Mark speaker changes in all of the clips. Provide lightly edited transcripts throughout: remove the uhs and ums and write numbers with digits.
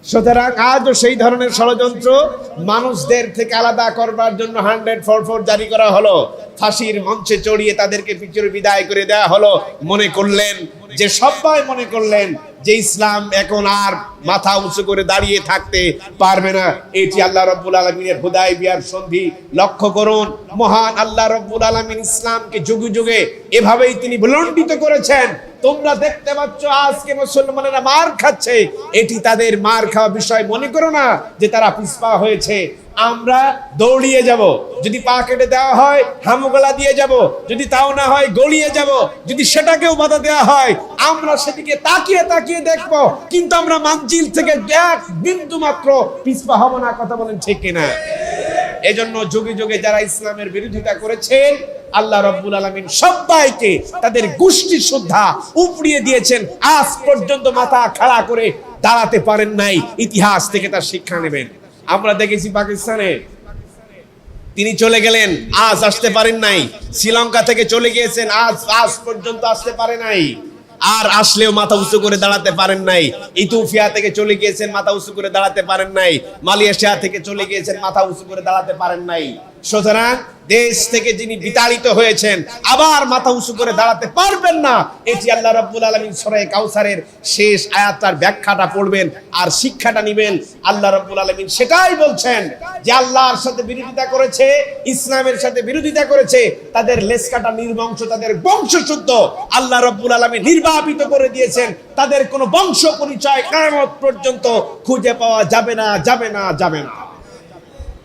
Speaker 1: সুতরাং আজও সেই ধরনের ষড়যন্ত্র মানুষদের থেকে আলাদা করবার জন্য 100-4 জারি করা হলো, ফাঁসির মঞ্চে চড়িয়ে তাদেরকে পিছনে বিদায় করে দেওয়া হলো। মনে করলেন যে সবাই মনে করলেন যে ইসলাম এখন আর মাথা উঁচু করে দাঁড়িয়ে থাকতে পারবে না। এটি আল্লাহ রাব্বুল আলামিনের হুদায়বিয়ার সন্ধি। লক্ষ্য করুন, মহান আল্লাহ রাব্বুল আলামিন ইসলামকে যুগে যুগে এভাবেই তিনি ভুলণ্ডিত করেছেন। তোমরা দেখতে পাচ্ছ আজকে মুসলমানেরা মার খাচ্ছে, এটি তাদের মার খাওয়া বিষয় মনে করো না যে তারা পিছপা হয়েছে। আমরা দৌড়িয়ে যাব, যদি পা কেটে দেওয়া হয় হামগলা দিয়ে যাব, যদি তাও না হয় গলিয়ে যাব, যদি সেটাকেও বাধা দেওয়া হয় আমরা সেদিকে তাকিয়ে তাকিয়ে দেখব, কিন্তু আমরা মঞ্জিল থেকে এক বিন্দু মাত্র পিছপা হব না। কথা বলেন ঠিক কিনা? এজন্য যুগে যুগে যারা ইসলামের বিরোধিতা করেছেন আল্লাহ রাব্বুল আলামিন সবাইকে তাদের গোষ্ঠী শ্রদ্ধা উপড়িয়ে দিয়েছেন। আজ পর্যন্ত মাথা খাড়া করে দাঁড়াতে পারেন নাই। ইতিহাস থেকে তার শিক্ষা নেবেন। আমরা দেখেছি পাকিস্তানে তিনি চলে গেলেন, আজ আসতে পারেন নাই। শ্রীলঙ্কা থেকে চলে গিয়েছেন, আজ পর্যন্ত আসতে পারে নাই। আর আসলেও মাথা উঁচু করে দাঁড়াতে পারেন নাই। ইথিওপিয়া থেকে চলে গিয়েছেন, মাথা উঁচু করে দাঁড়াতে পারেন নাই। মালয়েশিয়া থেকে চলে গিয়েছেন, মাথা উঁচু করে দাঁড়াতে পারেন নাই। সুতরাং দেশ থেকে যিনি বিতাড়িত হয়েছেন আবার মাথা উঁচু করে দাঁড়াতে পারবেন না। এটি আল্লাহ রাব্বুল আলামিন সূরা কাউসারের শেষ আয়াতটার ব্যাখ্যাটা পড়বেন আর শিক্ষাটা নেবেন। আল্লাহ রাব্বুল আলামিন সেটাই বলছেন যে আল্লাহর সাথে বিরোধিতা করেছে, ইসলামের সাথে বিরোধিতা করেছে, তাদের লেজ কাটা নির্বংশ, তাদের বংশশুদ্ধ আল্লাহ রাব্বুল আলামিন নির্বাপিত করে দিয়েছেন। তাদের কোনো বংশ পরিচয় কিয়ামত পর্যন্ত খুঁজে পাওয়া যাবে না, যাবে না, যাবে না।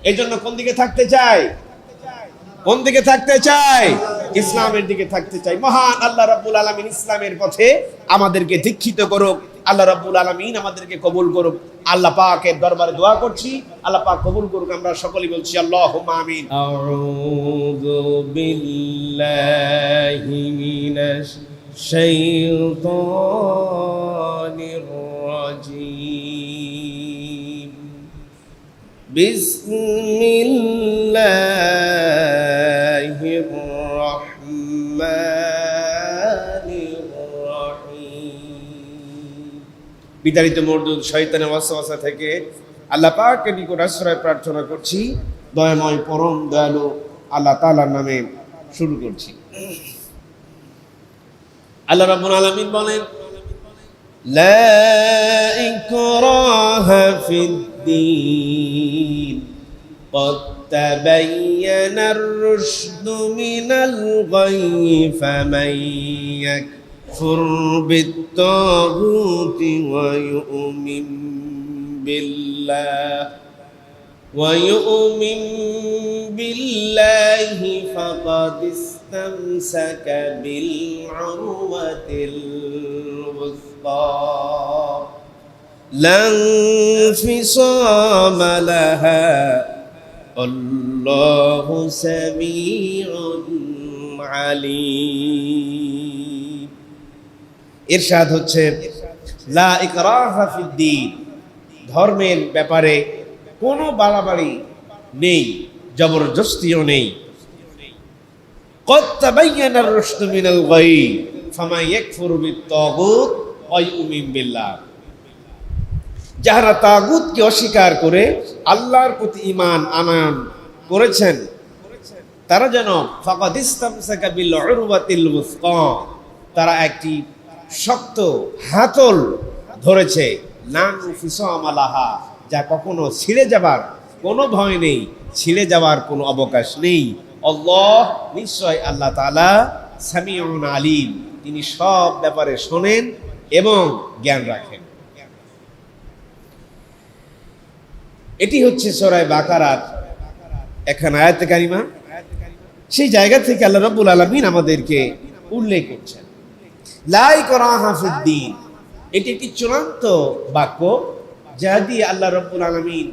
Speaker 1: এই জন্য কোন দিকে থাকতে চাই? কোন দিকে থাকতে চাই? ইসলামের দিকে থাকতে চাই। মহান আল্লাহ রাব্বুল আলামিন ইসলামের পথে আমাদেরকে দীক্ষিত করুক। আল্লাহ রাব্বুল আলামিন আমাদেরকে কবুল করুক। আল্লাহ পাকের দরবারে দোয়া করছি, আল্লাহ পাক কবুল করুক। আমরা সকলেই বলছি আল্লাহুম্মা আমিন। আউযু বিল্লাহি মিনাশ শাইতানির রাজীম। বিসমিল্লাহির রহমানির রহিম। বিতাড়িত মরদুদ শয়তানের ওয়াসওয়াসা থেকে আল্লাহ পাকের নিকট আশ্রয় প্রার্থনা করছি। দয়াময় পরম দয়ালু আল্লাহ তাআলার নামে শুরু করছি। আল্লাহ রাব্বুল আলামিন বলেন, লা ইকরাহা ফিদ-দীন قد تبين الرشد من الغي فمن يكفر بالطاغوت ويؤمن بالله فقد استمسك بالعروة الوثقى لا انفصام لها الله سميع عليم। ইরশাদ হচ্ছে লা ইকরাহা ফিদ-দীন, ধর্মের ব্যাপারে কোনো বাড়াবাড়ি নেই, জবরদস্তিও নেই। قد تبين الرشد من الغي فمن يكفر بالطاغوت ويؤمن بالله। যারা তাগুতকে অস্বীকার করে আল্লাহর প্রতি ঈমান আনয়ন করেছেন তারা যেন ফাকাদ ইসতামসাকা বিল উরওয়াতিল ওয়াসকা, তারা একটি শক্ত হাতল ধরেছে, লা ইনফিসামা লাহা, যা কখনো ছিঁড়ে যাবার কোনো ভয় নেই, ছিঁড়ে যাওয়ার কোনো অবকাশ নেই। আল্লাহ, নিশ্চয় আল্লাহ তাআলা সামিউন আলিম, তিনি সব ব্যাপারে শোনেন এবং জ্ঞান রাখেন। এটি হচ্ছে সূরা বাকারার একখানা আয়াতে কারিমা। সেই জায়গা থেকে আল্লাহ রাব্বুল আলামিন আমাদেরকে উল্লেখ করছেন লা ইকরাহা ফিদ-দীন। এটি একটি চূড়ান্ত বাক্য যা দিয়ে আল্লাহ রাব্বুল আলামিন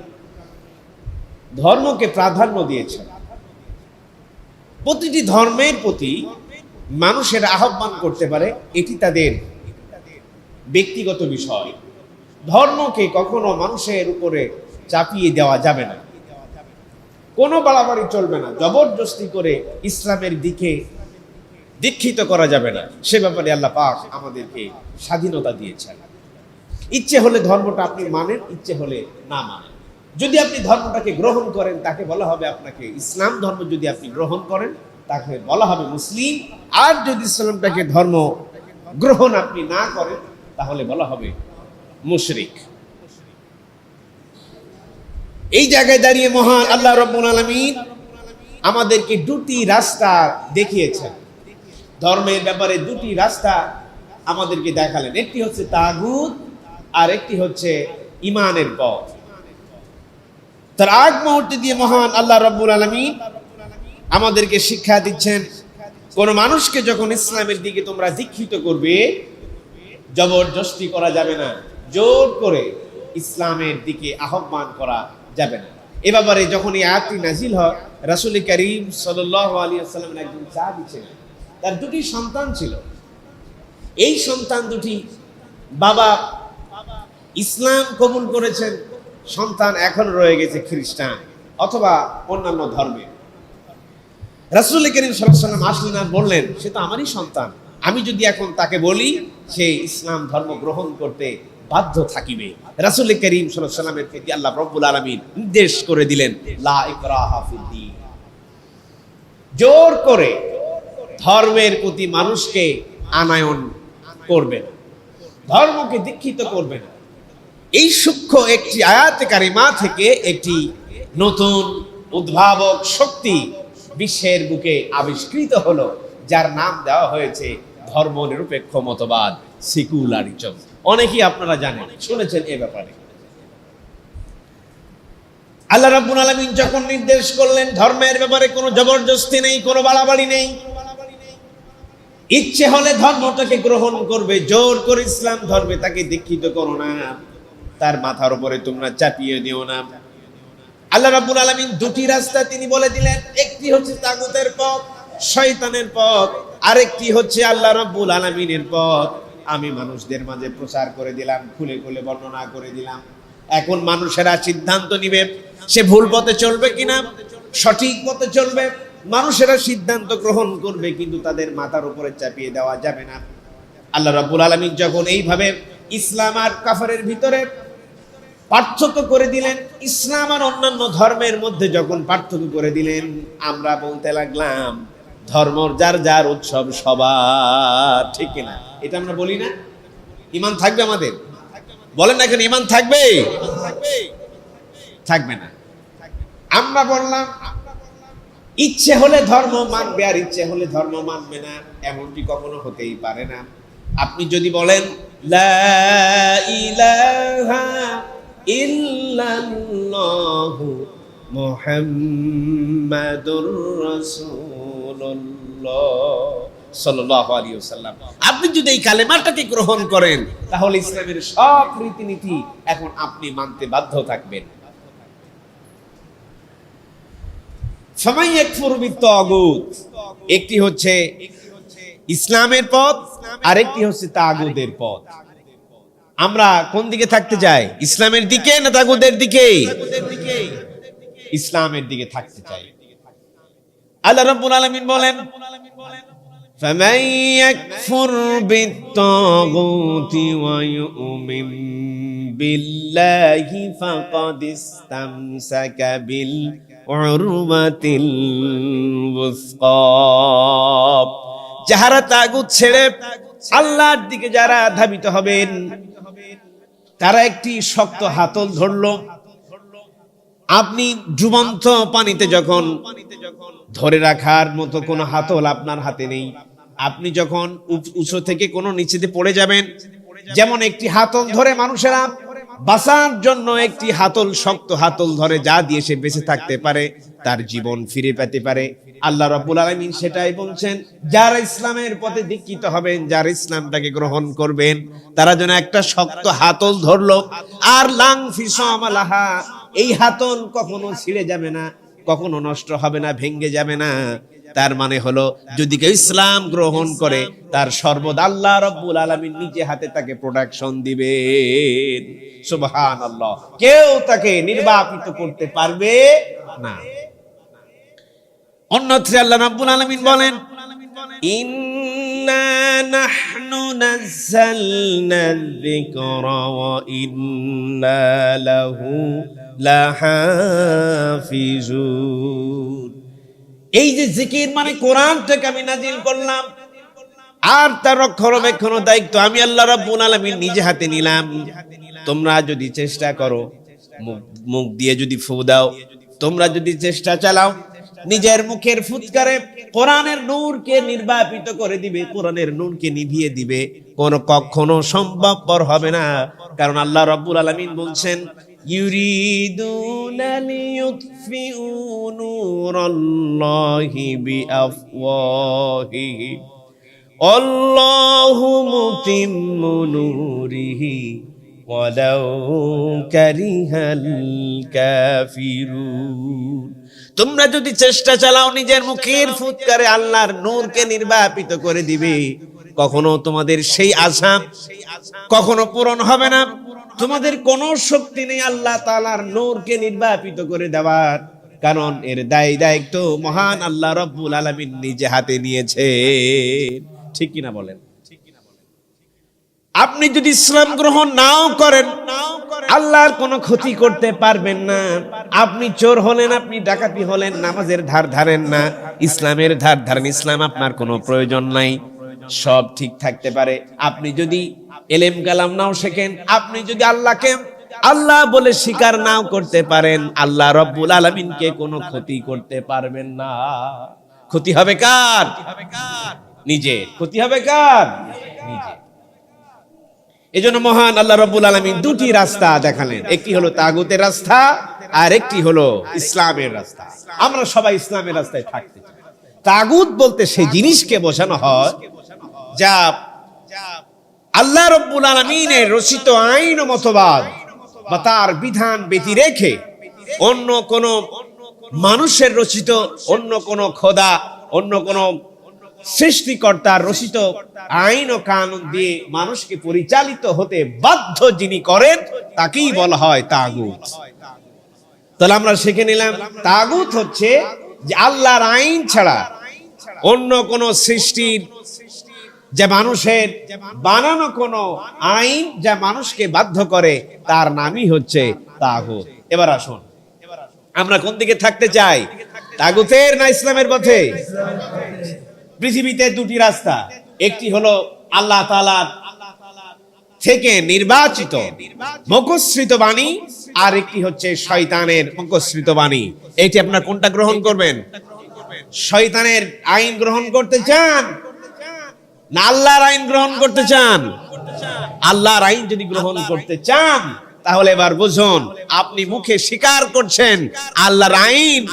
Speaker 1: ধর্মকে প্রাধান্য দিয়েছেন। প্রতিটি ধর্মের প্রতি মানুষের আহ্বান করতে পারে, এটি তাদের ব্যক্তিগত বিষয়। ধর্মকে কখনো মানুষের উপরে চাপিয়ে দেওয়া যাবে না, কোনো বাড়াবাড়ি চলবে না, জবরদস্তি করে ইসলামের দিকে দীক্ষিত করা যাবে না। সে ব্যাপারে আল্লাহ পাক আমাদেরকে স্বাধীনতা দিয়েছেন। ইচ্ছে হলে ধর্মটা আপনি মানেন, ইচ্ছে হলে না মানেন। যদি আপনি ধর্মটাকে গ্রহণ করেন তাকে বলা হবে আপনাকে ইসলাম ধর্ম, যদি আপনি গ্রহণ করেন তাকে বলা হবে মুসলিম। আর যদি ইসলামটাকে ধর্ম গ্রহণ আপনি না করেন তাহলে বলা হবে মুশরিক। এই জায়গায় দাঁড়িয়ে মহান আল্লাহ রাব্বুল আলামিন আমাদেরকে দুটি রাস্তা দেখিয়েছেন। ধর্মের ব্যাপারে দুটি রাস্তা আমাদেরকে দেখালেন, একটি হচ্ছে তাগুত আর একটি হচ্ছে ইমানের পথ। তার আগ মুহূর্তে দিয়ে মহান আল্লাহ রাব্বুল আলামিন আমাদেরকে শিক্ষা দিচ্ছেন, কোন মানুষকে যখন ইসলামের দিকে তোমরা দীক্ষিত করবে, জবরদস্তি করা যাবে না, জোর করে ইসলামের দিকে আহ্বান করা যাবে না। এ ব্যাপারে যখন এই আয়াতটি নাজিল হয়, রাসূল করিম সাল্লাল্লাহু আলাইহি ওয়াসাল্লাম একজন সাহাবী ছিলেন, তার দুটি সন্তান ছিল। এই সন্তান দুটি বাবা ইসলাম কবুল করেছেন, সন্তান এখন রয়ে গেছে খ্রিস্টান অথবা অন্যান্য ধর্মে। রাসূল করিম সাল্লাল্লাহু আলাইহি ওয়াসাল্লাম আসলেন আর বললেন, সে তো আমারই সন্তান, আমি যদি এখন তাকে বলি সে ইসলাম ধর্ম গ্রহণ করতে বাধ্য থাকিবে। রাসূল করিম সাল্লাল্লাহু আলাইহি ওয়াসাল্লামের প্রতি আল্লাহ রাব্বুল আলামিন নির্দেশ করে দিলেন, লা ইকরাহা ফিদ্দীন, জোর করে ধর্মের প্রতি মানুষকে আনায়ন করবে না, ধর্মকে দীক্ষিত করবে না। এই সূক্ষ্ম একটি আয়াতে কারিমা থেকে একটি নতুন উদ্ভাবক শক্তি বিশ্বের বুকে আবিষ্কৃত হলো, যার নাম দেওয়া হয়েছে ধর্ম নিরপেক্ষ মতবাদ, সেকুলারিজম। অনেকেই আপনারা জানেন, শুনেছেন এ ব্যাপারে। আল্লাহ রাব্বুল আলামিন যখন নির্দেশ করলেন ধর্মের ব্যাপারে কোনো জবরদস্তি নেই, কোনো বাড়াবাড়ি নেই, ইচ্ছে হলে ধর্মটাকে গ্রহণ করবে, জোর করে ইসলাম ধর্মে তাকে দীক্ষিত করো না, তার মাথার উপরে তোমরা চাপিয়ে দিও না। আল্লাহ রাব্বুল আলামিন দুটি রাস্তা তিনি বলে দিলেন, একটি হচ্ছে তাগুতের পথ, শয়তানের পথ, আরেকটি হচ্ছে আল্লাহ রাব্বুল আলামিনের পথ। আমি মানুষদের মাঝে প্রচার করে দিলাম, খুলে খুলে বর্ণনা করে দিলাম। এখন মানুষেরা সিদ্ধান্ত নিবে সে ভুল পথে চলবে কিনা, সঠিক পথে চলবে। মানুষেরা সিদ্ধান্ত গ্রহণ করবে, কিন্তু তাদের মাথার উপরে চাপিয়ে দেওয়া যাবে না। আল্লাহ রাব্বুল আলামিন যখন এইভাবে ইসলাম আর কাফেরের ভিতরে পার্থক্য করে দিলেন, ইসলাম আর অন্যান্য ধর্মের মধ্যে যখন পার্থক্য করে দিলেন, আমরা বলতে লাগলাম ধর্ম যার যার উৎসব সবার, ঠিক কিনা? এটা আমরা বলি না? ঈমান থাকবে আমাদের? বলেন না কেন, ঈমান থাকবে? থাকবে না। আমরা বললাম ইচ্ছে হলে ধর্ম মানবে আর ইচ্ছে হলে ধর্ম মানবে না, এমনটি কখনো হতেই পারে না। আপনি যদি বলেন লা ইলাহা ইল্লাল্লাহু মুহাম্মাদুর রাসূলুল্লাহ সাল্লাল্লাহু আলাইহি ওয়াসাল্লাম, আপনি যদি এই কালেমাটাকে গ্রহণ করেন তাহলে ইসলামের সব রীতিনীতি এখন আপনি মানতে বাধ্য থাকবেন। ফামান ইয়াকফুর বিত্তাগুত, একটি হচ্ছে ইসলামের পথ আর একটি হচ্ছে তাগুতের পথ। আমরা কোন দিকে থাকতে চাই? ইসলামের দিকে না তাগুতের দিকে? ইসলামের দিকে থাকতে চাই। আল্লাহ রাব্বুল আলামিন বলেন, ফামান ইয়াকফুর বিত্তাগুতি ওয়া ইউমিন বিল্লাহি ফাকাদ ইসতামসাকা বিল উরওয়াতিল ওয়াসকা। যারা তাগুত ছেড়ে আল্লাহর দিকে যারা ধাবিত হবেন, তারা একটি শক্ত হাতল ধরলো। আপনি ডুবন্ত পানিতে যখন ধরে রাখার মতো কোনো হাতল আপনার হাতে নেই, আপনি যখন উঁচু থেকে কোনো নিচেতে পড়ে যাবেন, যেমন একটি হাতল ধরে মানুষেরা বাঁচার জন্য একটি হাতল, শক্ত হাতল ধরে, যা দিয়ে সে বেঁচে থাকতে পারে, তার জীবন ফিরে পেতে পারে। আল্লাহ রাব্বুল আলামিন সেটাই বলছেন, যারা ইসলামের পথে দীক্ষিত হবেন, যারা ইসলামটাকে গ্রহণ করবেন, তারা যেন একটা শক্ত হাতল ধরলো। আর লাং ফিসামালাহা, এই হাতল কখনো ছিঁড়ে যাবে না, কখনো নষ্ট হবে না, ভেঙে যাবে না। তার মানে হলো যদি কেউ ইসলাম গ্রহণ করে, তার সর্বদা আল্লাহ রাব্বুল আলামিন নিজে হাতে তাকে প্রোটেকশন দিবেন। সুবহানাল্লাহ, কেউ তাকে নির্বাপিত করতে পারবে না। অন্যত্র আল্লাহ রাব্বুল আলামিন বলেন, ইন্না নাহনু নাযালনা যিকরা ওয়া ইন্না লাহু লাহাফিজুন। এই যে জিকির মানে কোরআনটাকে আমি নাজিল করলাম, আর তার রক্ষণাবেক্ষণ দায়িত্ব আমি আল্লাহ রাব্বুল আলামিন নিজে হাতে নিলাম। তোমরা যদি চেষ্টা করো, মুখ দিয়ে যদি ফু দাও, তোমরা যদি চেষ্টা চালাও, নিজের মুখের ফুৎকারে কোরআনের নূরকে নির্বাপিত করে দিবে, কোরআনের নূরকে নিভিয়ে দিবে, কখনো সম্ভবপর হবে না। কারণ আল্লাহ রাব্বুল আলামিন বলছেন, ইউরিদুনা লিইউতফিউ নূরাল্লাহি বিআফওয়াহিহিম আল্লাহু মুতিম্মু নূরিহি ওয়ালাউ কারিহাল কাফিরুন। তোমরা যদি চেষ্টা চালাও, নিজের মুখের ফুৎকারে আল্লাহর নূরকে নির্বাপিত করে দিবে, কখনো তোমাদের সেই আশা কখনো পূরণ হবে না। তোমাদের কোনো শক্তি নেই আল্লাহ তাআলার নূরকে নির্বাপিত করে দেওয়ার, কারণ এর দায়িত্ব মহান আল্লাহ রাব্বুল আলামিন নিজে হাতে নিয়েছে। ঠিক কিনা বলেন? আপনি যদি ইসলাম গ্রহণ নাও করেন, আল্লাহর কোনো ক্ষতি করতে পারবেন না। আপনি চোর হলেন, আপনি ডাকাতি হলেন, নামাজের ধার ধারেন না, ইসলামের ধার ধারেন, ইসলাম আপনার কোনো প্রয়োজন নাই, সব ঠিক থাকতে পারে। আপনি যদি এলেম কালাম নাও শেখেন, আপনি যদি আল্লাহকে আল্লাহ বলে স্বীকার নাও করতে পারেন, আল্লাহ রাব্বুল আলামিনকে কোনো ক্ষতি করতে পারবেন না। ক্ষতি হবে কার? নিজে। ক্ষতি হবে কার? নিজে। এজন্য মহান আল্লাহ রাব্বুল আলামিন দুটি রাস্তা দেখালেন, একটি হলো তাগুতের রাস্তা আর একটি হলো ইসলামের রাস্তা। আমরা সবাই ইসলামের রাস্তায় থাকতে চাই। তাগুত বলতে সেই জিনিসকে বোঝানো হয় যা আল্লাহ রাব্বুল আলামিনের রচিত আইন ও মতবাদ বা তার বিধান ব্যতি রেখে অন্য কোন মানুষের রচিত, অন্য কোন খোদা, অন্য কোন সৃষ্টিকর্তার রচিত আইন ও কানুন দিয়ে মানুষকে পরিচালিত হতে বাধ্য যিনি করেন, তাকেই বলা হয় তাগুত। তাহলে আমরা শিখে নিলাম, তাগুত হচ্ছে যে আল্লাহর আইন ছাড়া অন্য কোন সৃষ্টির, যে মানুষের বানানো কোন আইন যা মানুষকে বাধ্য করে, তার নামই হচ্ছে তাগুত। এবার আসুন, আমরা কোন দিকে থাকতে চাই, তাগুতের না ইসলামের পথে? পৃথিবীতে দুটি রাস্তা, একটি হলো আল্লাহ তাআলার থেকে নির্বাচিত মুখশ্রিত বাণী, আর একটি হচ্ছে শয়তানের মুখশ্রিত বাণী। এইটি আপনার কোনটা গ্রহণ করবেন? শয়তানের আইন গ্রহণ করতে চান না আল্লাহর আইন গ্রহণ করতে চান? আল্লাহর আইন যদি গ্রহণ করতে চান, তাহলে এবার বুঝুন, আপনি মুখে স্বীকার করছেন আল্লাহর আইন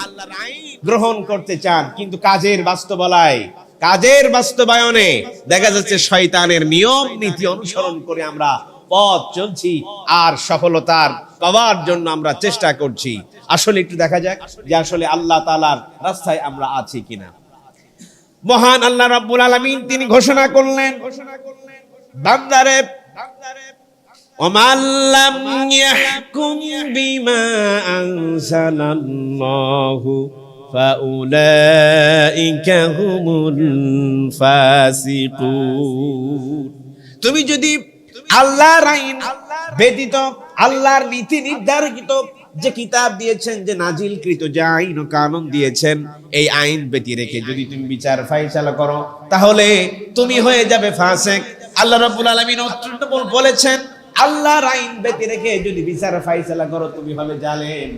Speaker 1: গ্রহণ করতে চান, কিন্তু কাজের বাস্তবতায়, কাজের বাস্তবায়নে দেখা যাচ্ছে শয়তানের নিয়ম নীতি অনুসরণ করে আমরা পথ চলছি আর সফলতার পাওয়ার জন্য আমরা চেষ্টা করছি। আসলে একটু দেখা যাক যে আসলে আল্লাহ তাআলার রাস্তায় আমরা আছি কিনা। মহান আল্লাহ রাব্বুল আলামিন তিনি ঘোষণা করলেন, বান্দারে ওয়ামাল্লাম ইয়াহকুম বিমা আনজালাল্লাহু ফাউলাইকা হুমুল ফাসিকুন। তুমি যদি আল্লাহর আইন ব্যতীত, আল্লাহর নীতি নির্ধারিত যে কিতাব দিয়েছেন, যে নাজিলকৃত যে আইন ও কানুন দিয়েছেন, এই আইন ব্যতি রেখে যদি তুমি বিচার ফায়সালা করো, তাহলে তুমি হয়ে যাবে ফাসিক। আল্লাহ রাব্বুল আলামিন অত্যন্ত বলেছেন, আল্লাহর আইন ব্যতি রেখে যদি বিচার ফায়সালা করো, তুমি হবে জালেম।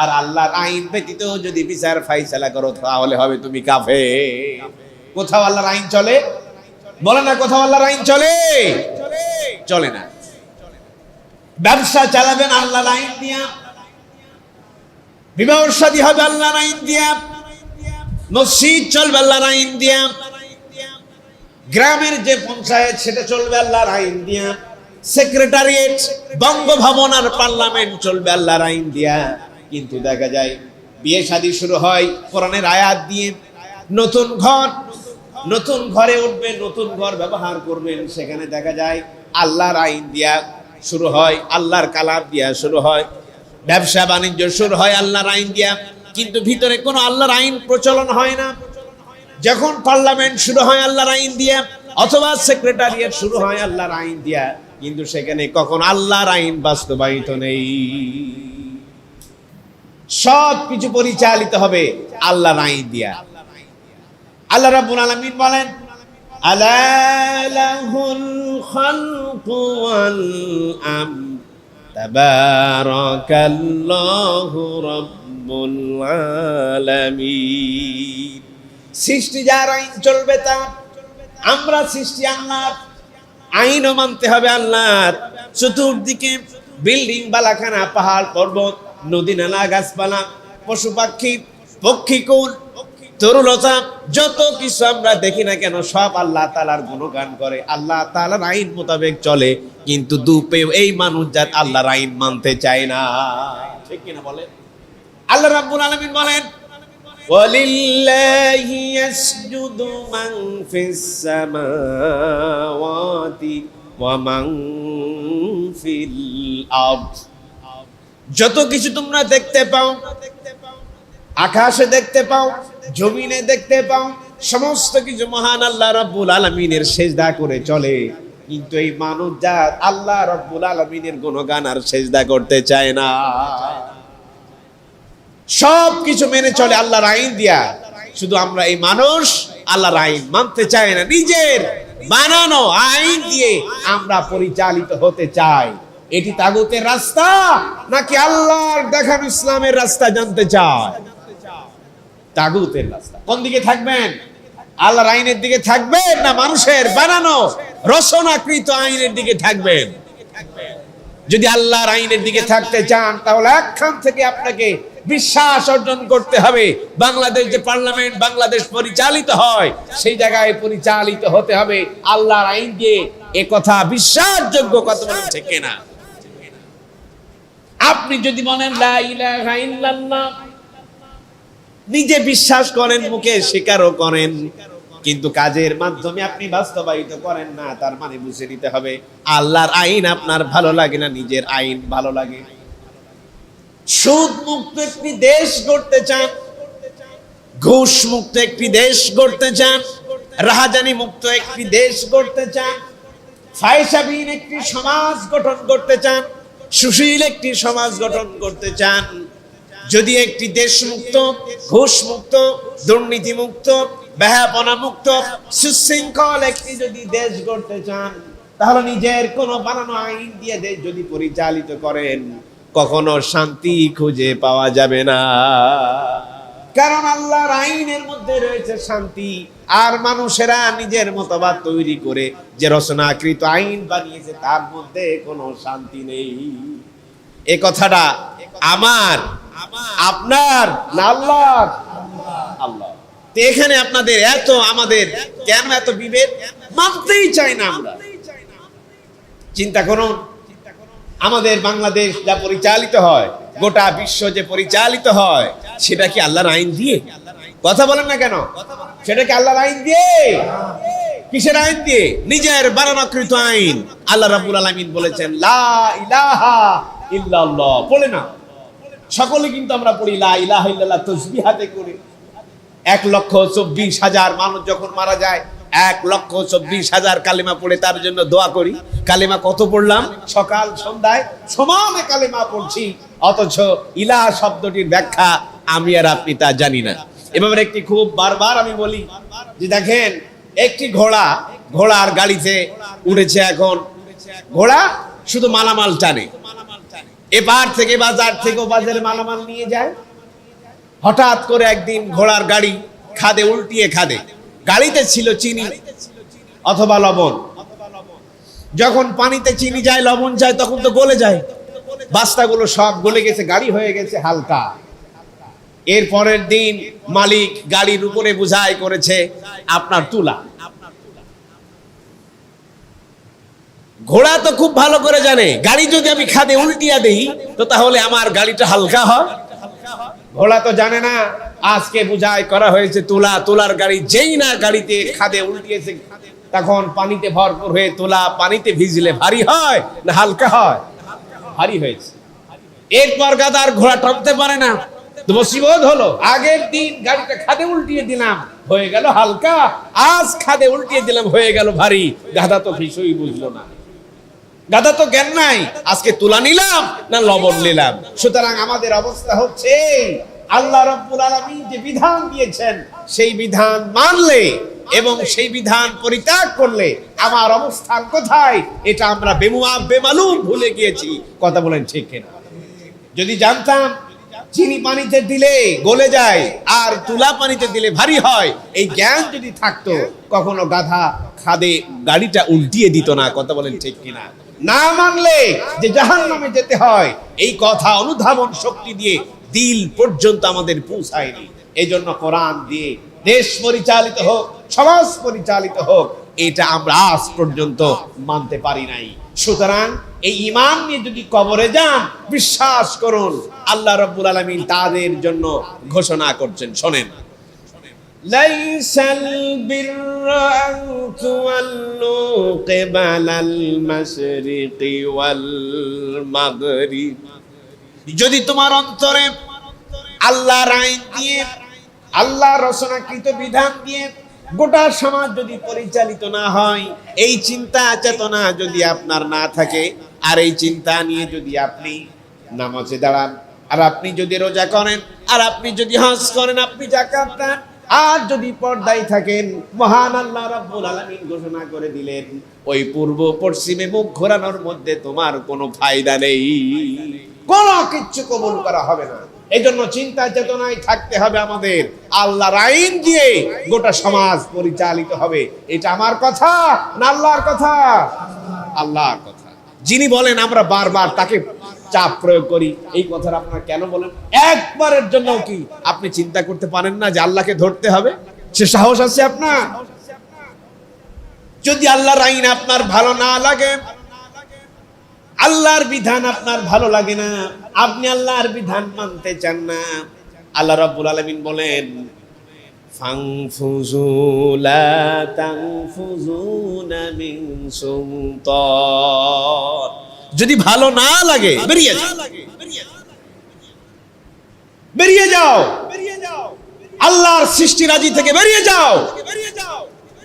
Speaker 1: আর আল্লাহর আইন ব্যতীত যদি বিচার ফায়সালা করো, তাহলে হবে তুমি কাফের। কোথাও আল্লাহর আইন চলে? বলে না, কোথাও আল্লাহর আইন চলে? চলে না। ব্যবসা চালাবেন আল্লাহর আইন দিয়া, বিবাহ শাদী হবে আল্লাহর আইন দিয়া, মসজিদ চলবে আল্লাহর আইন দিয়া, গ্রামের যে পঞ্চায়েত সেটা চলবে আল্লাহর আইন দিয়া, সেক্রেটারিয়েট, বঙ্গভবন আর পার্লামেন্ট চলবে আল্লাহর আইন দিয়া। কিন্তু দেখা যায় বিয়ে শাদী শুরু হয় কোরআনের আয়াত দিয়ে, নতুন ঘর, নতুন ঘরে উঠবে, নতুন ঘর ব্যবহার করবেন, সেখানে দেখা যায় আল্লাহর আইন দিয়া শুরু হয়, আল্লাহর কালাম দিয়া শুরু হয়, ব্যবসা বাণিজ্য শুরু হয় আল্লাহর আইন দিয়া, কিন্তু ভিতরে কোনো আল্লাহর আইন প্রচলন হয় না। যখন পার্লামেন্ট শুরু হয় আল্লাহর আইন দিয়া, অথবা সেক্রেটারিয়েট শুরু হয় আল্লাহর আইন দিয়া, কিন্তু সেখানে কখন আল্লাহর আইন বাস্তবায়িত নেই। সব কিছু পরিচালিত হবে আল্লাহর আইন দিয়া। আল্লাহ রাব্বুল আলামিন বলেন, আলা লাহুল খালকু ওয়াল আমর তাবারাকাল্লাহু রাব্বুল আলামিন। সৃষ্টি যার, আইন চলবে তার। আমরা সৃষ্টি আল্লাহর, আইনও মানতে হবে আল্লাহর। চতুর্দিকে বিল্ডিং, বালাখানা, পাহাড় পর্বত, নদী নালা, গাছপালা, পশু পাখি, পক্ষীকুল, তরুলতা, যত কিছু আমরা দেখি না কেন সব আল্লাহ তাআলার গুণগান করে, আল্লাহ তাআলার আইন মোতাবেক চলে। কিন্তু দুপে এই মানুষ জাত আল্লাহর আইন মানতে চায় না। ঠিক কিনা বলেন? আল্লাহ রাব্বুল আলামিন বলেন, ওয়ালিল্লাহি ইয়াসজুদু মান ফিস সামাওয়াতি ওয়া মান ফিল আরদ। যত কিছু তোমরা দেখতে পাও, আকাশে দেখতে পাও, জমিনে দেখতে পাও, সমস্ত কিছু মহান আল্লাহ রাব্বুল আলামিনের সিজদা করে চলে। কিন্তু এই মানুষ জাত আল্লাহ রাব্বুল আলামিনের গুণগান আর সিজদা করতে চায় না। সব কিছু মেনে চলে আল্লাহর আইন দিয়া, শুধু আমরা এই মানুষ আল্লাহর আইন মানতে চায় না। নিজের বানানো আইন দিয়ে আমরা পরিচালিত হতে চাই। এটি তাগুতের রাস্তা নাকি আল্লাহর দেখানো ইসলামের রাস্তা জানতে চায়? তাগুতের রাস্তা। কোন দিকে থাকবেন? আল্লাহর আইনের দিকে থাকবেন না মানুষের বানানো রচনাকৃত আইনের দিকে থাকবেন? যদি আল্লাহর আইনের দিকে থাকতে চান তাহলে একখান থেকে আপনাকে বিশ্বাস অর্জন করতে হবে। বাংলাদেশ যে পার্লামেন্ট, বাংলাদেশ পরিচালিত হয়, সেই জায়গায় পরিচালিত হতে হবে আল্লাহর আইন দিয়ে। এ কথা বিশ্বাসযোগ্য কথা বলেন, ঠিক কিনা? আপনি যদি বলেন লা ইলাহা ইল্লাল্লাহ, নিজে বিশ্বাস করেন, মুখে স্বীকারও করেন, কিন্তু কাজের মাধ্যমে আপনি বাস্তবায়িত করেন না, তার মানে বুঝে নিতে হবে আল্লাহর আইন আপনার ভালো লাগে না, নিজের আইন ভালো লাগে। সুদ মুক্ত একটি দেশ গড়তে চান, ঘুষ মুক্ত একটি দেশ গড়তে চান, রাহাজানি মুক্ত একটি দেশ গড়তে চান, ফায়সাবিহীন একটি সমাজ গঠন করতে চান, সুশীল একটি সমাজ গঠন করতে চান। যদি একটি দেশ মুক্ত, ঘুষ মুক্ত, দুর্নীতি মুক্ত, বেহাপনা মুক্ত, সুশৃঙ্খল একটি যদি দেশ গড়তে চান, তাহলে নিজের কোন বানানো আইন দিয়ে দেশ যদি পরিচালিত করেন, কখনো শান্তি খুঁজে পাওয়া যাবে না। কারণ আল্লাহর আইনের মধ্যে রয়েছে শান্তি। আর মানুষেরা নিজের মতবাদ তৈরি করে যে রচনাকৃত আইন বানিয়েছে, তার মধ্যে কোনো শান্তি নেই। এ কথাটা আমার, আপনার না আল্লাহর? আল্লাহ। তো এখানে আপনাদের এত, আমাদের কেন এত বিভেদ? মানতেই চাই না আমরা। চিন্তা করুন, আমাদের বাংলাদেশ যা পরিচালিত হয়, গোটা বিশ্ব যে পরিচালিত হয়, সেটা কি আল্লাহর আইন দিয়ে? কথা বলেন না কেন? সেটা কি আল্লাহর আইন দিয়ে? কিসের আইন দিয়ে? নিজের বানানোকৃত আইন। আল্লাহ রাব্বুল আলামিন বলেছেন লা ইলাহা ইল্লাল্লাহ। পড়ে না সকলে, কিন্তু আমরা পড়ি লা ইলাহা ইল্লাল্লাহ তাসবিহাতে করে। 1,24,000 মানুষ যখন মারা যায়, 1,24,000 কালেমা পড়ে তার জন্য দোয়া করি। কালেমা কত পড়লাম? সকাল সন্ধ্যায় সমানে কালেমা পড়ছি, অথচ ইলাহ শব্দটির ব্যাখ্যা আমি আর আপনি তা জানি না। এভাবে একটি খুব বারবার আমি বলি যে দেখেন, একটি ঘোড়ার গাড়িতে উঠেছে। এখন ঘোড়া শুধু মালামাল টানে, এবার থেকে বাজার থেকে বাজারে মালামাল নিয়ে যায়। হঠাৎ করে একদিন ঘোড়ার গাড়ি খাদে উল্টিয়ে খাদে, গাড়িতে ছিল চিনি অথবা লবণ। যখন পানিতে চিনি যায়, লবণ যায়, তখন তো গলে যায়। বাস্তাগুলো সব গলে গেছে, গাড়ি হয়ে গেছে হালকা। এর পরের দিন মালিক গাড়ির উপরে বোঝাই করেছে আপনার তুলা। ঘোড়া তো খুব ভালো করে জানে, গাড়ি যদি আমি খাদে উল্টিয়া দেই তো তাহলে আমার গাড়িটা হালকা হয়। ঘোড়া তো জানে না, আজকে বোঝাই করা হয়েছে তুলা। তুলার গাড়ি যেই না গাড়িতে খাদে উল্টিয়েছে, তখন পানিতে ভরপুর হয়ে তুলা পানিতে ভিজলে ভারী হয় না হালকা হয়? ভারী হয়েছে। এরপর গাদার ঘোড়া টানতে পারে না, তো মুসিবত হলো। আগের দিন গাড়িটা খাদে উল্টিয়ে দিলাম, হয়ে গেল হালকা, আজ খাদে উল্টিয়ে দিলাম হয়ে গেল ভারী। গাধা তো কিছুই বুঝলো না, গাধা তো জ্ঞান নাই, আজকে তুলা নিলাম না লবণ নিলাম। সুতরাং আমাদের অবস্থা হচ্ছে আল্লাহ রাব্বুল আলামিন যে বিধান দিয়েছেন সেই বিধান মানলে এবং সেই বিধান পরিত্যাগ করলে আমার অবস্থান কোথায়, এটা আমরা বেমালুম ভুলে গিয়েছি। কথা বলেন ঠিক কিনা? যদি জানতাম চিনি পানিতে দিলে গলে যায় আর তুলা পানিতে দিলে ভারী হয়, এই জ্ঞান যদি থাকতো কখনো গাধা খাদে গাড়িটা উল্টিয়ে দিত না। কথা বলেন ঠিক কিনা? না মানলে যে জাহান্নামে যেতে হয়, এই কথা অনুধাবন শক্তি দিয়ে দিল পর্যন্ত আমাদের পৌঁছায়নি। এই জন্য কোরআন দিয়ে দেশ পরিচালিত হোক, সমাজ পরিচালিত হোক, এটা আমরা আজ পর্যন্ত মানতে পারি নাই। সুতরাং এই ঈমান নিয়ে যদি কবরে যান, বিশ্বাস করুন আল্লাহ রাব্বুল আলামিন তাদের জন্য ঘোষণা করছেন। শোনেন, লাইসাল বিররা আন তুওয়াল্লু কিবালাল মাশরিকি ওয়াল মাগরিব। যদি তোমার অন্তরে আল্লাহর আইন দিয়ে, আল্লাহর রচনাকৃত বিধান দিয়ে গোটা সমাজ যদি পরিচালিত না হয়, এই চিন্তা চেতনা যদি আপনার না থাকে, আর এই চিন্তা নিয়ে যদি আপনি নামাজে দাঁড়ান, আর আপনি যদি রোজা করেন, আর আপনি যদি হজ করেন, আপনি যাকাত দেন, আর যদি পর্দায় থাকেন, মহান আল্লাহ রাব্বুল আলামিন ঘোষণা করে দিলেন ওই পূর্ব পশ্চিমে মুখ ঘোরানোর মধ্যে তোমার কোনো ফায়দা নেই, কোনো কিচ্ছু কবুল করা হবে না। এই জন্য চিন্তা চেতনায় থাকতে হবে আমাদের। আল্লাহর আইন দিয়ে গোটা সমাজ পরিচালিত হবে। এটা আমার কথা না আল্লাহর কথা? আল্লাহর কথা। যিনি বলেন আমরা বারবার তাকে চাপ প্রয়োগ করি, এই কথাটা আপনারা কেন বলেন? একবারের জন্য কি আপনি চিন্তা করতে পারেন না যে আল্লাহকে ধরতে হবে? সে সাহস আছে আপনার? যদি আল্লাহর আইন আপনার ভালো না লাগে, আল্লাহর বিধান আপনার ভালো লাগে না, আপনি আল্লাহর বিধান মানতে চান না, আল্লাহ রাব্বুল আলামিন বলেন ফানফুযু লা তানফুযুনা মিন সুলতান। যদি ভালো না লাগে বেরিয়ে যাও, বেরিয়ে যাও, আল্লাহর সৃষ্টি রাজি থেকে বেরিয়ে যাও।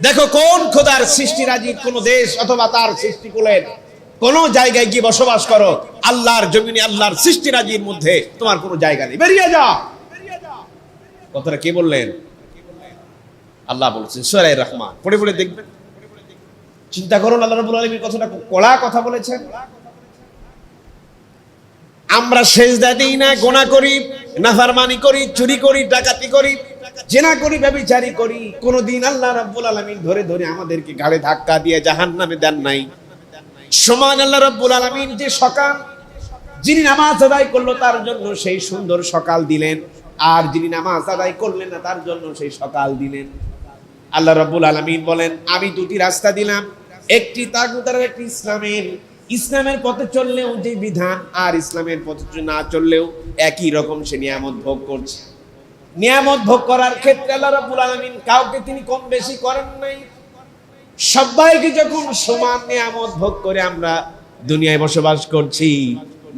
Speaker 1: দেখো কোন খোদার সৃষ্টি রাজি কোন দেশ অথবা তার সৃষ্টিকুলের কোন জায়গায় গিয়ে বসবাস করো, আল্লাহর জমিনে আল্লাহর সৃষ্টি রাজির মধ্যে তোমার কোনো জায়গা নেই, বেরিয়ে যাও। কথাটা কে বললেন? আল্লাহ বলেছেন সূরা রহমান, পড়ে পড়ে দেখবেন, চিন্তা করুন। আল্লাহ রাব্বুল আলামিন কতটা কড়া কথা বলেছেন। আমরা সেজদা দিই না, গুনাহ করি, নাফরমানি করি, চুরি করি, ডাকাতি করি, জিনা করি, ব্যভিচারী করি, কোনদিন আল্লাহ রাব্বুল আলামিন ধরে ধরে আমাদেরকে ঘাড়ে ধাক্কা দিয়ে জাহান্নামে দেন নাই। সমান আল্লাহ রাব্বুল আলামিন যে সকাল, যিনি নামাজ আদায় করলো তার জন্য সেই সুন্দর সকাল দিলেন, আর যিনি নামাজ আদায় করলেন না তার জন্য সেই সকাল দিলেন। আল্লাহ রাব্বুল আলামিন বলেন আমি দুটি রাস্তা দিলাম, একটি তাগুত আর একটি ইসলামের। ইসলামের পথে চললেও যে বিধান, আর ইসলামের পথে না চললেও একই রকম সে নিয়ামত ভোগ করছে। নিয়ামত ভোগ করার ক্ষেত্রে আল্লাহ রাব্বুল আলামিন কাউকে তিনি কম বেশি করেন নাই। সবাইকে যখন সমান নিয়ামত ভোগ করে আমরা দুনিয়ায় বসবাস করছি,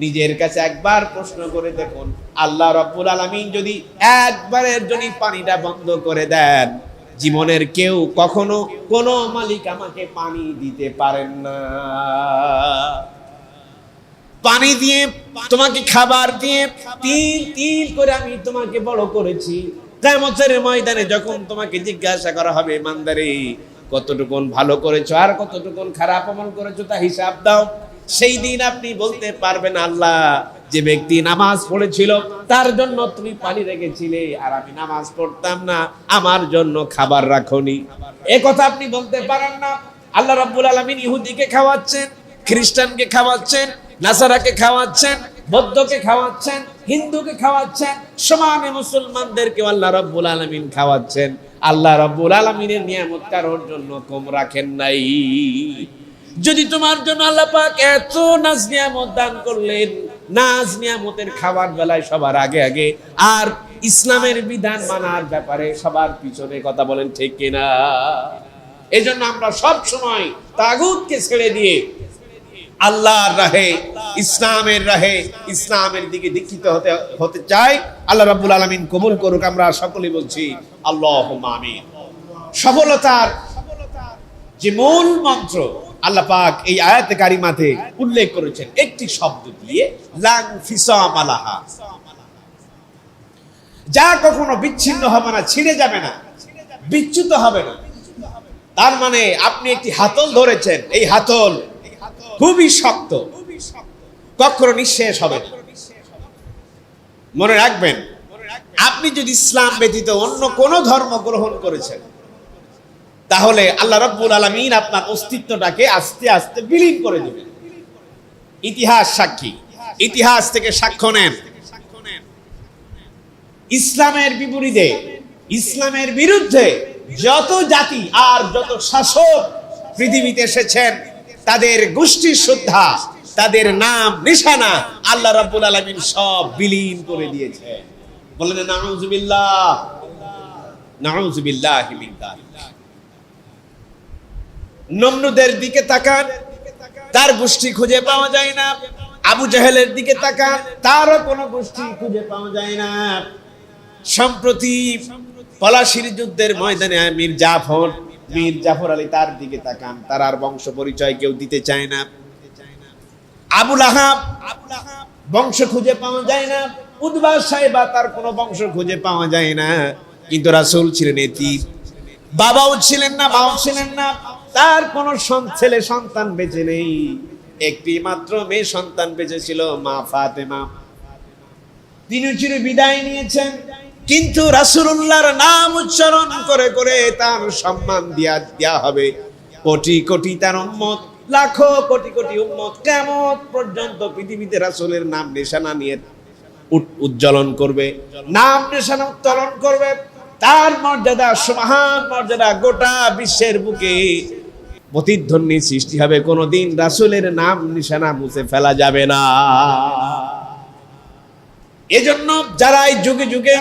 Speaker 1: নিজের কাছে একবার প্রশ্ন করে দেখুন, আল্লাহ রাব্বুল আলামিন যদি একবারের জন্য পানিটা বন্ধ করে দেন, জীবনের কেউ কখনো কোনো মালিক আমাকে পানি দিতে পারেন না। পানি দিয়ে তোমাকে খাবার দিয়ে তিল তিল করে আমি তোমাকে বড় করেছি। কিয়ামতের ময়দানে যখন তোমাকে জিজ্ঞাসা করা হবে ইমানদারে কতটুকুন ভালো করেছো আর কতটুকুন খারাপ আমল করেছো তা হিসাব দাও, সেই দিন আপনি বলতে পারবেন আল্লাহ যে ব্যক্তি নামাজ পড়েছিল তার জন্য তুমি পানি রেখেছিলে, আর আমি নামাজ পড়তাম না আমার জন্য খাবার রাখোনি। এ কথা আপনি বলতে পারেন না। আল্লাহ রাব্বুল আলামিন ইহুদিকে খাওয়াচ্ছেন, খ্রিস্টানকে খাওয়াচ্ছেন, নাসারাকে খাওয়াচ্ছেন, বৌদ্ধকে খাওয়াচ্ছেন, হিন্দুকে খাওয়াচ্ছেন, সমানে মুসলমানদেরকে আল্লাহ রাব্বুল আলামিন খাওয়াচ্ছেন। আল্লাহ রাব্বুল আলামিনের নিয়ামত কারোর জন্য কম রাখেন নাই। যদি তোমার জন্য আল্লাহ পাক এত নাজ নিয়ামত দান করলেন, নাজ নিয়ামতের খাবার বেলায় সবার আগে আগে, আর ইসলামের বিধান মানার ব্যাপারে সবার পিছনে, কথা বলেন ঠিক কিনা? এজন্য আমরা সব সময় তাগুতকে ছেড়ে দিয়ে আল্লাহর রাহে, ইসলামের রাহে, ইসলামের দিকে দীক্ষিত হতে চাই। আল্লাহ রাব্বুল আলামিন কবুল করুক। আমরা সকলেই বলছি আল্লাহুম্মা আমিন। সফলতার যে মূল মন্ত্র আল্লাহ পাক এই আয়াতে কারিমাতে উল্লেখ করেছেন একটি শব্দ দিয়ে, লাং ফিসাম আলাহা, যা কখনো বিচ্ছিন্ন হবে না, ছিঁড়ে যাবে না, বিচ্যুত হবে না। তার মানে আপনি একটি হাতল ধরেছেন, এই হাতল খুবই শক্ত, কখনো নিঃশেষ হবে না। মনে রাখবেন, আপনি যদি ইসলাম ব্যতীত অন্য কোন ধর্ম গ্রহণ করেছেন, তাহলে আল্লাহ রাব্বুল আলামিন আপনার অস্তিত্বটাকে আস্তে আস্তে বিলীন করে দেবেন। ইতিহাস সাক্ষী, ইতিহাস থেকে সাক্ষ্য নেন, ইসলামের বিপরীতে, ইসলামের বিরুদ্ধে যত জাতি আর যত শাসক পৃথিবীতে এসেছেন, তাদের গোষ্ঠী শ্রদ্ধা, তাদের নাম নিশানা আল্লাহ রাব্বুল আলামিন সব বিলীন করে দিয়েছে। বলেন নাউযুবিল্লাহ, নাউযুবিল্লাহি মিন যালিক। নমরুদের দিকে তাকান, তার গোষ্ঠী খুঁজে পাওয়া যায় না। আবু জাহেলের দিকে তাকান, তারও কোনো গোষ্ঠী খুঁজে পাওয়া যায় না। সম্প্রতি পলাশির যুদ্ধের ময়দানে মীর জাফর আলী, তার দিকে তাকান, তার আর বংশ পরিচয় কেউ দিতে চায় না। আবু লাহাব, বংশ খুঁজে পাওয়া যায় না। উতবা সাইবা, তার কোনো বংশ খুঁজে পাওয়া যায় না। কিন্তু রাসূল ছিলেন এতিম, বাবাও ছিলেন না, মাও ছিলেন না, তার কোনো ছেলে সন্তান বেঁচে নেই। একটি মাত্র মেয়ে সন্তান বেঁচে ছিল, মা ফাতেমা। তিনি চির বিদায় নিয়েছেন, কিন্তু রাসূলুল্লাহর নাম উচ্চারণ করে করে তার সম্মান দেয়া হবে। কোটি কোটি তার উম্মত, লাখো কোটি কোটি উম্মত কিয়ামত পর্যন্ত পৃথিবীতে রাসূলের নাম নিশানা নিয়ে উজ্জ্বলন করবে, নাম নিশানা উত্তোলন করবে। তার মর্যাদা, সুমহান মর্যাদা গোটা বিশ্বের বুকে প্রতিধ্বনি সৃষ্টি হবে। কোনদিন রাসূলের নাম নিশানা মুছে ফেলা যাবে না। এজন্য যারা এই যুগে যুগে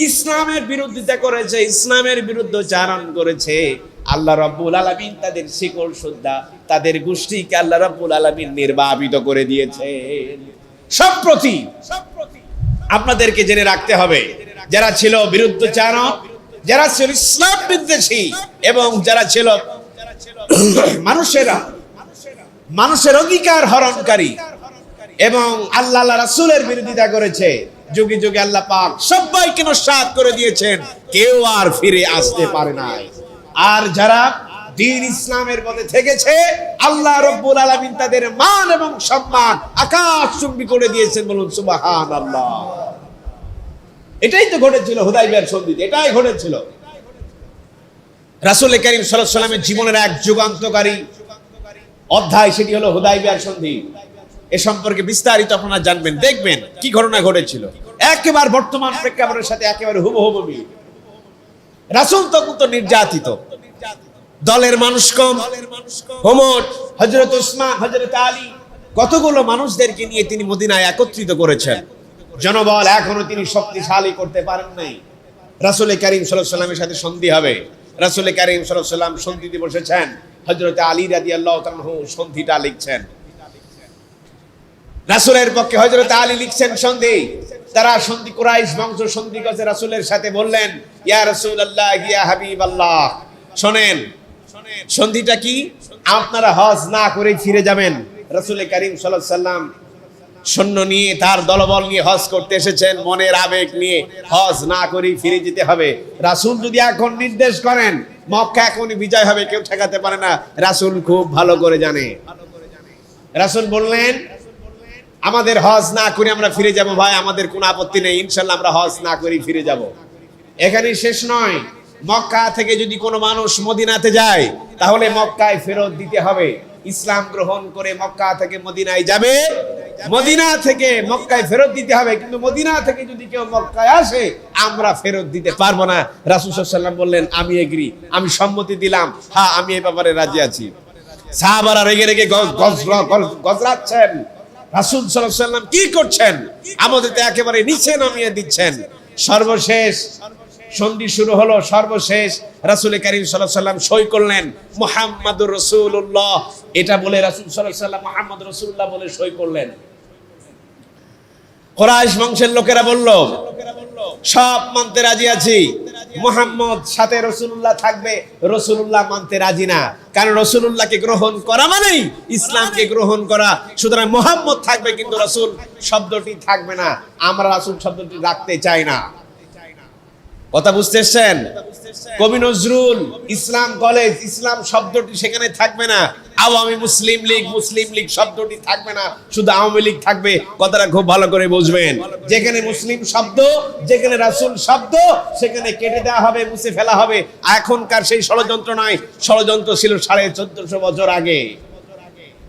Speaker 1: ইসলামের বিরোধিতা করেছে, ইসলামের বিরুদ্ধে চারণ করেছে, আল্লাহ রাব্বুল আলামিন তাদের শিকল সুদ্ধা, তাদের গোষ্ঠীকে আল্লাহ রাব্বুল আলামিন নির্বাপিত করে দিয়েছে। সম্প্রতি আপনাদেরকে জেনে রাখতে হবে, যারা ছিল বিরুদ্ধচারক, যারা ছিল ইসলাম বিদ্বেষী, এবং যারা ছিল মানুষের অধিকার হরণকারী এবং আল্লাহ রাসূলের বিরোধিতা করেছে, যুগে যুগে আল্লাহ পাক সবাইকে নস্যাৎ করে দিয়েছেন, কেউ আর ফিরে আসতে পারে নাই। আর যারা দ্বীন ইসলামের পথে থেকেছে, আল্লাহ রাব্বুল আলামিন তাদের মান এবং সম্মান আকাশচুম্বী করে দিয়েছেন। বলুন সুবহানাল্লাহ। এটাই তো ঘটেছিল হুদায়বিয়ার সন্ধিতে, এটাই ঘটেছিল। রাসূল কারীম সাল্লাল্লাহু আলাইহি ওয়াসাল্লামের জীবনের এক যুগান্তকারী অধ্যায়, সেটি হলো হুদায়বিয়ার সন্ধি। এ সম্পর্কে বিস্তারিত আপনারা জানবেন, দেখবেন কি ঘটনা ঘটেছিল। একেবারে বর্তমান প্রেক্ষাপটের সাথে একেবারে হুবহু মিল। রাসূল তখন তো নির্যাতিত, দলের মানুষ কম, ওমর, হযরত উসমান, হযরত আলী, কতগুলো মানুষদেরকে নিয়ে তিনি মদিনায় একত্রিত করেছেন। জনবল এখনো তিনি শক্তিশালী করতে পারেন নাই। রাসূল কারীম সাল্লাল্লাহু আলাইহি ওয়াসাল্লামের সাথে সন্ধি হবে, রাসূল কারীম সাল্লাল্লাহু আলাইহি ওয়াসাল্লাম সন্ধিতে বসেছেন। হযরত আলী রাদিয়াল্লাহু তাআলা সন্ধিটা লিখছেন, রাসূলের পক্ষে হযরত আলী লিখছেন সন্ধি। তারা সন্ধি, কুরাইশ বংশ সন্ধি করেছে রাসূলের সাথে। বললেন, ইয়া রাসূলুল্লাহ, ইয়া হাবিবাল্লাহ, শুনেন সন্ধিটা কি? আপনারা হজ না করে ফিরে যাবেন। রাসূল কারীম সাল্লাল্লাহু আলাইহি ওয়াসাল্লাম সৈন্য নিয়ে, তার দলবল নিয়ে হজ করতে এসেছেন, মনের আবেগ নিয়ে হজ না করে ফিরে যেতে হবে। রাসূল যদি এখন নির্দেশ করেন, মক্কা এখনই বিজয় হবে, কেউ ঠেকাতে পারে না। রাসূল খুব ভালো করে জানে। রাসূল বললেন, আমাদের হজ না করে আমরা ফিরে যাব ভাই, আমাদের কোনো আপত্তি নেই, ইনশাআল্লাহ আমরা হজ না করে ফিরে যাব। এখানেই শেষ নয়, মক্কা থেকে যদি কোনো মানুষ মদিনাতে যায়, তাহলে মক্কায় ফেরত দিতে হবে। ইসলাম গ্রহণ করে মক্কা থেকে মদিনায় যাবে, মদিনা থেকে মক্কায় ফেরত দিতে হবে। কিন্তু মদিনা থেকে যদি কেউ মক্কায় আসে, আমরা ফেরত দিতে পারবো না। রাসূল সাল্লাল্লাহু আলাইহি ওয়াসাল্লাম বললেন, আমি এগ্রি, আমি সম্মতি দিলাম, হ্যাঁ আমি এই ব্যাপারে রাজি আছি। সাহাবারা রেগে রেগে গজরাচ্ছেন। রাসূল সাল্লাল্লাহু আলাইহি ওয়াসাল্লাম কি করছেন? আমাদের তো একেবারে নিচে নামিয়ে দিচ্ছেন। সর্বশেষ সন্ধি শুরু হলো। সর্বশেষ রাসূল কারীম সাল্লাল্লাহু আলাইহি ওয়াসাল্লাম সই করলেন, মুহাম্মাদুর রাসূলুল্লাহ এটা বলে রাসূল সাল্লাল্লাহু আলাইহি ওয়াসাল্লাম মুহাম্মদ রাসূলুল্লাহ বলে সই করলেন। কুরাইশ বংশের লোকেরা বলল, সব মানতে রাজি আছি, মুহাম্মদ সাথে রাসূলুল্লাহ থাকবে, রাসূলুল্লাহ মানতে রাজি না, কারণ রাসূলুল্লাহকে গ্রহণ করা মানেই ইসলামকে গ্রহণ করা। সুতরাং মুহাম্মদ থাকবে কিন্তু রাসূল শব্দটি থাকবে না, আমরা রাসূল শব্দটি রাখতে চাই না। কথা বুঝতেছেন? কবি নজরুল ইসলাম কলেজ, ইসলাম শব্দটি সেখানে থাকবে না, আওয়ামী মুসলিম লীগ শব্দটি থাকবে না, শুধু আওয়ামী লীগ থাকবে। কথাটা খুব ভালো করে বুঝবেন। যেখানে মুসলিম শব্দ, যেখানে রাসূল শব্দ, সেখানে কেটে দেওয়া হবে, মুছে ফেলা হবে। এখনকার সেই ষড়যন্ত্র নয়, ষড়যন্ত্র ছিল 1450 বছর আগে।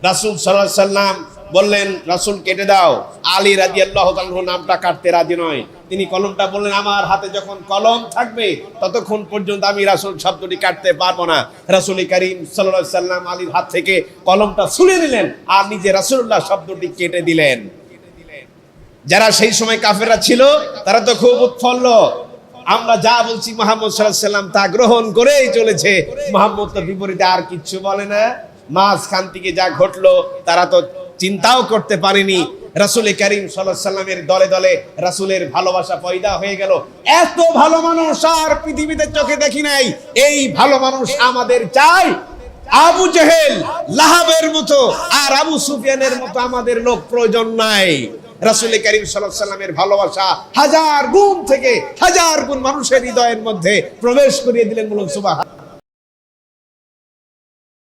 Speaker 1: রাসূল সাল্লাল্লাহু আলাইহি ওয়াসাল্লাম বললেন, রাসূল কেটে দাও। আলী রাদিয়াল্লাহু তাআলা নামটা কাটতে রাজি নয়, তিনি কলমটা বললেন, আমার হাতে যখন কলম থাকবে ততক্ষণ পর্যন্ত আমি রাসূল শব্দটি কাটতে পারবো না। রাসূল করিম সাল্লাল্লাহু আলাইহি ওয়াসাল্লাম আলীর হাত থেকে কলমটা ছুঁড়ে নিলেন আর নিজে রাসূলুল্লাহ শব্দটি কেটে দিলেন। যারা সেই সময় কাফেররা ছিল তারা তো খুব উৎফুল্ল, আমরা যা বলছি মুহাম্মদ সাল্লাল্লাহু আলাইহি ওয়াসাল্লাম তা গ্রহণ করেই চলেছে, মুহাম্মদ তো বিপরীতে আর কিচ্ছু বলে না। মাঝখান থেকে যা ঘটলো তারা তো চিন্তাও করতে পারেনি। রাসূল করিম সাল্লাল্লাহু আলাইহি ওয়াসাল্লামের দলে দলে রাসূলের ভালোবাসা পয়দা হয়ে গেল। এত ভালো মানুষ আর পৃথিবীতে চোখে দেখি নাই। এই ভালো মানুষ আমাদের চাই। আবু জেহেল, লাহাবের মতো আর আবু সুফিয়ানের মতো আমাদের লোক প্রয়োজন নাই। রাসূল করিম সাল্লাল্লাহু আলাইহি ওয়াসাল্লামের ভালোবাসা হাজার গুণ থেকে হাজার গুণ মানুষের হৃদয়ের মধ্যে প্রবেশ করিয়ে দিলেন। বলুন সুবহানাল্লাহ।